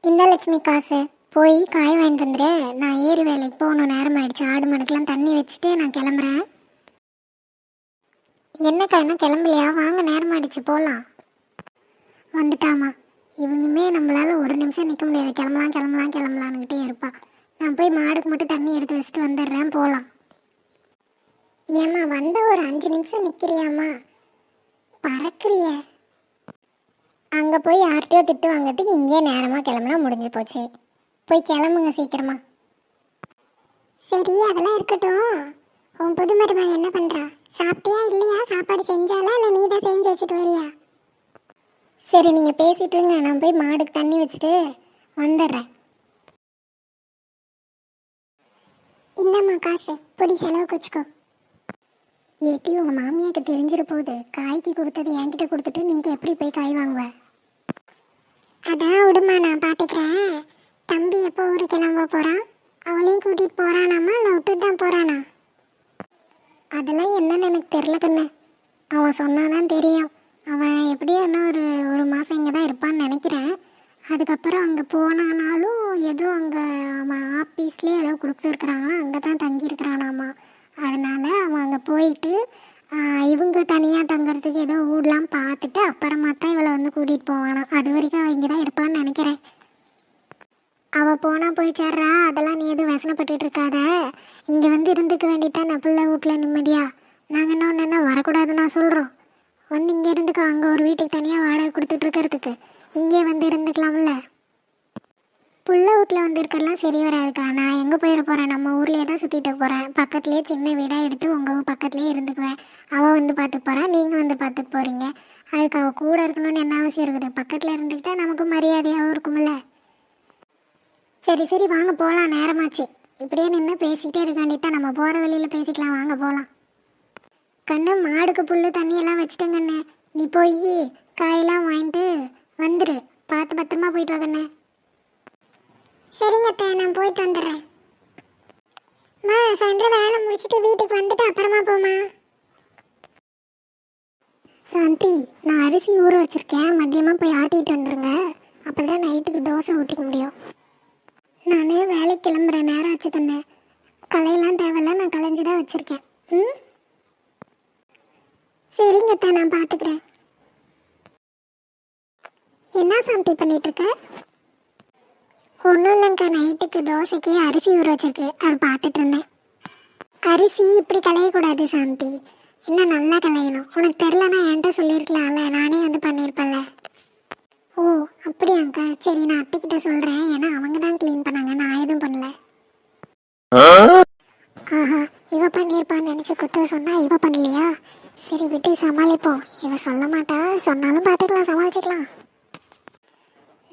இந்த லட்சுமி காசு போய் காய் வாங்கிட்டு வந்துடு. நான் ஏரி வேலைக்கு போகணும், நேரம் ஆயிடுச்சு. ஆடு மணிக்கெல்லாம் தண்ணி வச்சுட்டு நான் கிளம்புறேன். என்னக்கா இன்னும் கிளம்பலையா? வாங்க, நேரம் ஆயிடுச்சு, போகலாம். வந்துட்டாமா. இவனுமே நம்மளால ஒரு நிமிஷம் நிற்க முடியாது. கிளம்பலாம் கிளம்பலாம் கிளம்பலான்னுக்கிட்டே இருப்பா. நான் போய் மாடுக்கு மட்டும் தண்ணி எடுத்து வச்சுட்டு வந்துடுறேன், போகலாம். ஏம்மா வந்த ஒரு 5 நிமிஷம் நிற்கிறியாம்மா? பறக்குறிய. அங்கே போய் யார்கிட்டயோ திட்டு வாங்கிறதுக்கு இங்கேயே நேரமாக கிளம்புனா முடிஞ்சு போச்சு. போய் கிளம்புங்க சீக்கிரமா. சரி, அதெல்லாம் இருக்கட்டும். உன் புது மருமக என்ன பண்ணுறா? சாப்பிட்டியா இல்லையா? சாப்பாடு செஞ்சாலா இல்லை நீ தான் செஞ்சு வச்சுட்டு வரியா? சரி, நீங்கள் பேசிட்டு இருங்க, நான் போய் மாடுக்கு தண்ணி வச்சுட்டு வந்துடுறேன். இந்தம்மா காசு, பொடி செலவுக்கு வச்சுக்கோ. ஏட்டி, உங்கள் மாமியாருக்கு தெரிஞ்சிட போகுது. காய்க்கு கொடுத்தது என்கிட்ட கொடுத்துட்டு நீங்கள் எப்படி போய் காய் வாங்குவ? அதான் விடுமா, நான் பார்த்துக்கிறேன். தம்பி எப்போ ஊருக்கு கிளம்ப போகிறான்? அவளையும் கூட்டிகிட்டு போகிறானாமா இல்லை விட்டுட்டு தான் போகிறானா? அதெல்லாம் என்னன்னு எனக்கு தெரில கண்ணு. அவன் சொன்னாதான் தெரியும். அவன் எப்படியும் இன்னும் ஒரு மாதம் இங்கே தான் இருப்பான்னு நினைக்கிறேன். அதுக்கப்புறம் அங்கே போனானாலும் ஏதோ அங்கே அவன் ஆஃபீஸ்லேயே ஏதோ கொடுத்துருக்குறாங்கன்னா அங்கே தான் தங்கியிருக்கிறானாமா. அதனால் அவன் அங்கே போயிட்டு இவங்க தனியாக தங்குறதுக்கு ஏதோ ஊடலாம் பார்த்துட்டு அப்புறமா தான் இவளை வந்து கூட்டிகிட்டு போவானா. அது வரைக்கும் அவள் இங்கே தான் இருப்பான்னு நினைக்கிறேன். அவள் போனால் போய் சேர்றா. அதெல்லாம் நீ எதுவும் வசனப்பட்டு இருக்காத. இங்கே வந்து இருந்துக்க வேண்டியதான். நான் பிள்ளை வீட்டில் நிம்மதியாக. நாங்கள் என்ன ஒன்றுன்னா வரக்கூடாதுன்னு நான் சொல்கிறோம். வந்து இங்கே இருந்துக்கோ. அங்கே ஒரு வீட்டுக்கு தனியாக வாடகை கொடுத்துட்டு இருக்கிறதுக்கு இங்கே வந்து இருந்துக்கலாம்ல. புள்ள வீட்டில் வந்து இருக்கிறலாம் சரி வராதுக்கா. நான் எங்கே போயிட போகிறேன்? நம்ம ஊர்லேயே தான் சுற்றிட்டு போகிறேன். பக்கத்துலேயே சின்ன வீடாக எடுத்து உங்கள் பக்கத்துலேயே இருந்துக்குவேன். அவள் வந்து பார்த்துக்க போகிறேன், நீங்கள் வந்து பார்த்துக்க போகிறீங்க. அதுக்கு அவள் கூட இருக்கணும்னு என்ன அவசியம் இருக்குது? பக்கத்தில் இருந்துக்கிட்டா நமக்கு மரியாதையாகவும் இருக்கும்ல. சரி சரி, வாங்க போகலாம், நேரமாச்சு. இப்படியே நின்று பேசிக்கிட்டே இருக்க வேண்டியதான். நம்ம போகிற வழியில் பேசிக்கலாம், வாங்க போகலாம். கண்ணு, மாடுக்கு புல் தண்ணியெல்லாம் வச்சுட்டேன் கண்ணு. நீ போய் காயெல்லாம் வாங்கிட்டு வந்துடு. பார்த்து பத்திரமா போயிட்டு வா கண்ணு. சரிங்க அத்தை, நான் போயிட்டு வந்துடுறேன். சாயந்தரம் வேலை முடிச்சுட்டு வீட்டுக்கு வந்துட்டு அப்புறமா போமா. சாந்தி, நான் அரிசி ஊற வச்சுருக்கேன். மதியமாக போய் ஆட்டிகிட்டு வந்துடுங்க. அப்போ தான் நைட்டுக்கு தோசை ஊற்றிக்க முடியும். நான் வேலைக்கு கிளம்புறேன், நேரம் ஆச்சு கண்ணு. களையெல்லாம் தேவையில்ல, நான் களைஞ்சி தான் வச்சுருக்கேன். ம், சரிங்க அத்தை, நான் பார்த்துக்கிறேன். என்ன சாந்தி பண்ணிகிட்ருக்க? ஒன்றும் இல்லைங்க்கா, நைட்டுக்கு தோசைக்கு அரிசி ஊற வச்சிருக்கு, அதை பார்த்துட்டு இருந்தேன். அரிசி இப்படி களையக்கூடாது சாந்தி, இன்னும் நல்லா களையணும். உனக்கு தெரிலனா என்கிட்ட சொல்லியிருக்கலாம்ல, நானே வந்து பண்ணியிருப்பேன்ல. ஓ அப்படியாங்க்கா, சரி நான் அத்தைக்கிட்ட சொல்கிறேன். ஏன்னா அவங்க தான் க்ளீன் பண்ணாங்க, நான் எதுவும் பண்ணல. ஆஹா, இவ பண்ணியிருப்பான்னு நினச்சி குத்த சொன்னால் இவ பண்ணலையா? சரி விட்டு சமாளிப்போம். இவ சொல்ல மாட்டா, சொன்னாலும் பார்த்துக்கலாம், சமாளிச்சுக்கலாம்.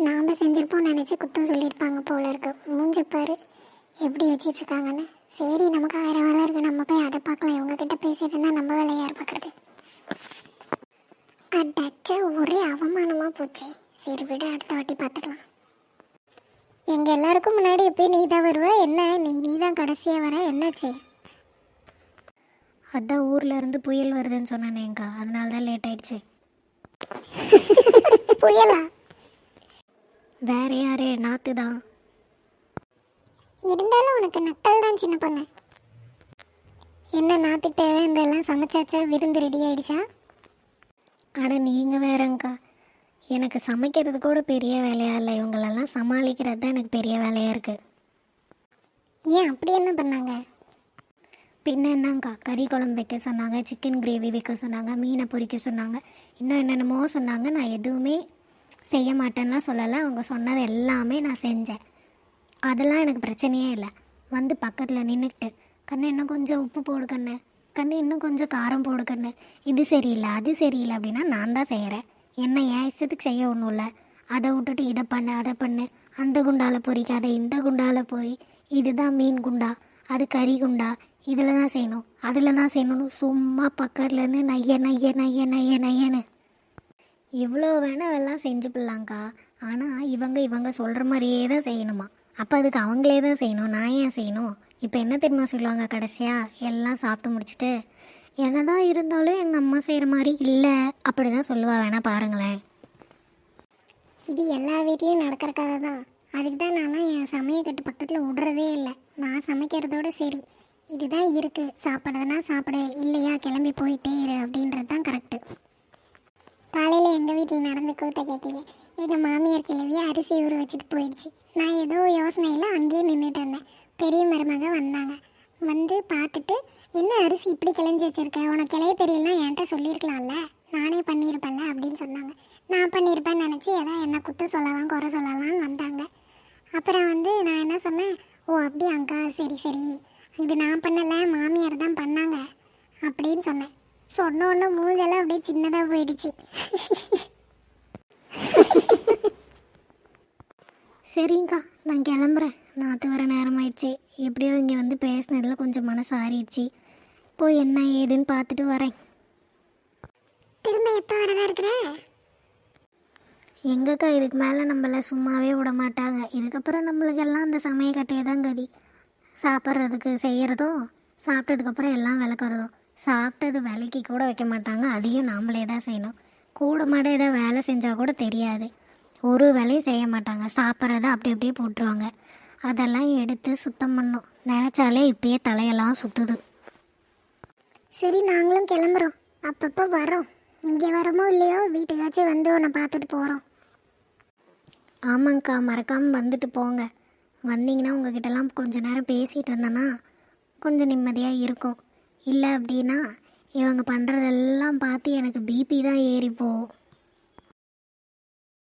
நாம் செஞ்சிருப்போம் நினச்சி குத்தம் சொல்லியிருப்பாங்க போல இருக்கு. மூஞ்சப்பாரு எப்படி வச்சிட்ருக்காங்கன்னு. சரி, நமக்கு 1000 வேலை இருக்குது, நம்ம போய் அதை பார்க்கலாம். இவங்கக்கிட்ட பேசிட்டு இருந்தால் நம்ம வேலையை யார் பார்க்குறது? அடச்சா, ஒரே அவமானமாக போச்சு. சரி விட, அடுத்த வாட்டி பார்த்துக்கலாம். எங்கள் எல்லாருக்கும் முன்னாடி எப்பயும் நீ தான் வருவ. என்ன நீ தான் கடைசியாக வர? என்னாச்சு? அதான் ஊரில் இருந்து புயல் வருதுன்னு சொன்னானேங்க்கா, அதனால தான் லேட் ஆயிடுச்சு. புயலா? வேற யாரு, நாத்து தான். இருந்தாலும் உனக்கு நட்டல் தான் சின்ன பொண்ணு. என்ன நாத்துக்கு தேவையானதெல்லாம் சமைச்சாச்சா? விருந்து ரெடி ஆயிடுச்சா? ஆனால் நீங்கள் வேறங்க்கா, எனக்கு சமைக்கிறது கூட பெரிய வேலையாக இல்லை. இவங்களெல்லாம் சமாளிக்கிறது தான் எனக்கு பெரிய வேலையாக இருக்குது. ஏன் அப்படி என்ன பண்ணாங்க? பின்ன என்னங்க்கா, கறி குழம்பு வைக்க சொன்னாங்க, சிக்கன் கிரேவி வைக்க சொன்னாங்க, மீனை பொரிக்க சொன்னாங்க, இன்னும் என்னென்னமோ சொன்னாங்க. நான் எதுவுமே செய்ய மாட்டேன்னா சொல்லலை. அவங்க சொன்னது எல்லாமே நான் செஞ்சேன். அதெல்லாம் எனக்கு பிரச்சனையே இல்லை. வந்து பக்கத்தில் நின்றுக்கிட்டு, கண்ணு இன்னும் கொஞ்சம் உப்பு போடு கண்ணு, கண்ணு இன்னும் கொஞ்சம் காரம் போடு கண்ணு, இது சரியில்லை அது சரியில்லை அப்படின்னா நான் தான் செய்கிறேன். என்ன என் இஷ்டத்துக்கு செய்ய ஒன்றும் இல்லை. அதை விட்டுட்டு இதை பண்ணு அதை பண்ணு, அந்த குண்டால் பொரிக்காத இந்த குண்டால் பொரி, இதுதான் மீன் குண்டா, அது கறி குண்டா, இதில் தான் செய்யணும் அதில் தான் செய்யணும்னு சும்மா பக்கத்துலேருந்து நைய நைய நைய நைய நையன்னு இவ்வளோ வேணாவெல்லாம் செஞ்சு பிடலாங்க்கா. ஆனால் இவங்க சொல்கிற மாதிரியே தான் செய்யணுமா. அப்போ அதுக்கு அவங்களே தான் செய்யணும், நான் ஏன் செய்யணும்? இப்போ என்ன தெரியுமா சொல்லுவாங்க கடைசியாக? எல்லாம் சாப்பிட்டு முடிச்சுட்டு, என்னதான் இருந்தாலும் எங்கள் அம்மா செய்கிற மாதிரி இல்லை அப்படி தான் சொல்லுவா. வேணா பாருங்களேன். இது எல்லா வீட்லேயும் நடக்கிற கதை தான். அதுக்கு தான் நான்லாம் என் சமையக்கட்டு பக்கத்தில் விடுறதே இல்லை. நான் சமைக்கிறதோட சரி, இதுதான் இருக்குது, சாப்பிட்றதுனா சாப்பிடு, இல்லையா கிளம்பி போயிட்டே இரு அப்படின்றது தான் கரெக்டு. காலையில் எங்கள் வீட்டில் நடந்த கூத்த கேட்கலையே, எங்கள் மாமியார் கிளவியை அரிசி ஊற வச்சுட்டு போயிடுச்சு. நான் ஏதோ யோசனையில் அங்கேயே நின்றுட்டு இருந்தேன். பெரிய மருமக வந்தாங்க. வந்து பார்த்துட்டு, என்ன அரிசி இப்படி கிளஞ்சி வச்சுருக்க, உனக்கு கிளைய தெரியலாம் என்கிட்ட சொல்லியிருக்கலாம்ல, நானே பண்ணியிருப்பேன்ல அப்படின்னு சொன்னாங்க. நான் பண்ணியிருப்பேன்னு நினச்சி எதாவது என்ன குத்த சொல்லலாம் குறை சொல்லலாம்னு வந்தாங்க. அப்புறம் வந்து நான் என்ன சொன்னேன், ஓ அப்படியாங்க்கா, சரி சரி, இது நான் பண்ணலை, மாமியார் தான் பண்ணாங்க அப்படின்னு சொன்னேன். சொன்ன ஒன்று மூஞ்செல்லாம் அப்படியே சின்னதாக போயிடுச்சு. சரிங்கக்கா, நான் கிளம்புறேன். நாற்று வர நேரம் ஆயிடுச்சு. எப்படியோ இங்கே வந்து பேசினதில் கொஞ்சம் மனசு ஆறிடுச்சு. போய் என்ன ஏதுன்னு பார்த்துட்டு வரேன். திரும்ப எப்போ வரதா இருக்கிற? எங்கக்கா, இதுக்கு மேலே நம்மள சும்மாவே விட மாட்டாங்க. இதுக்கப்புறம் நம்மளுக்கெல்லாம் அந்த சமயக்கட்டையை தான் கதி. சாப்பிட்றதுக்கு செய்கிறதும், சாப்பிட்டதுக்கப்புறம் எல்லாம் விளக்குறதும். சாப்பிட்டது விலைக்கு கூட வைக்க மாட்டாங்க, அதையும் நாமளே தான் செய்யணும். கூட மாட ஏதாவது வேலை செஞ்சால் கூட தெரியாது, ஒரு வேலையும் செய்ய மாட்டாங்க. சாப்பிட்றத அப்படி அப்படியே போட்டுருவாங்க. அதெல்லாம் எடுத்து சுத்தம் பண்ணோம். நினச்சாலே இப்பயே தலையெல்லாம் சுற்றுது. சரி, நாங்களும் கிளம்புறோம். அப்பப்போ வரோம். இங்கே வரமோ இல்லையோ, வீட்டுக்காச்சும் வந்து உன்னை பார்த்துட்டு போகிறோம். ஆமாங்க்கா, மறக்காமல் வந்துட்டு போங்க. வந்தீங்கன்னா உங்ககிட்டலாம் கொஞ்ச நேரம் பேசிகிட்டு இருந்தேன்னா கொஞ்சம் நிம்மதியாக இருக்கும். இல்லை அப்படின்னா இவங்க பண்ணுறதெல்லாம் பார்த்து எனக்கு பிபி தான் ஏறி போகும்.